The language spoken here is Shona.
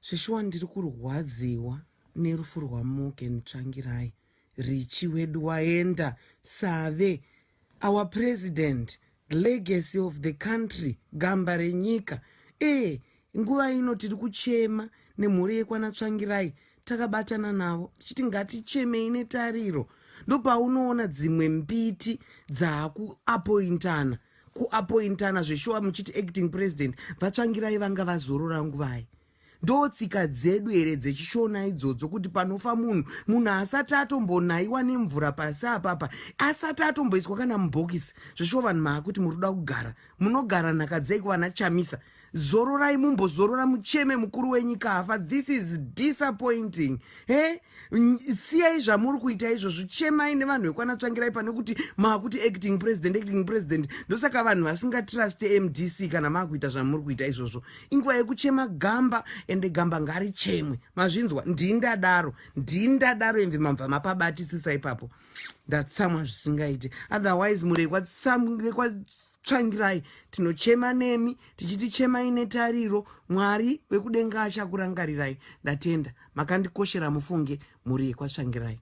Zveshuwa ndiri kurwadziwa nerufu rwaMorgan Tsvangirai. Richi wedu waenda, Save, our president, legacy of the country, gamba renyika. Nguva ino tiri kuchema nemhuri yekwana Tsvangirai, takabatana navo tichiti ngatichemei netariro. Ndopaunoona dzimwe mbiti kuapointana zveshuwa muchiti acting president. VaTsvangirai vanga vazorora nguvai. Ndotsika dzedu here dzechishona idzodzo kuti panofa munhu asati atombonaiwa nemvura pasi apapa, asati atomboiswa kana mubhokisi. Zveshuwa vanhu maakuti muri kuda kugara, munogara nhaka dzei kuvana Chamisa. Zororai mumbozorora mucheme mukuru wenyika afa. This is disappointing. Siyai zvamuri kuita izvozvo, chemai nevanhu vekwana Tsvangirai pane kuti maakuti acting president. Ndosaka vanhu vasingatrust MDC kana maakuita zvamuri kuita izvozvo. Inguva yekuchema gamba, ende gamba ngarichemwe. Mazvinzwa, ndindadaro imve mabva mapabatisisa ipapo. Ndatsamwa zvisingaite. Otherwise muri Tsvangirai tinochema nemi, tichiti chemai netariro. Mwari wekudenga achakurangarirai. Ndatenda makandikoshera mufunge muri kwaTsvangirai.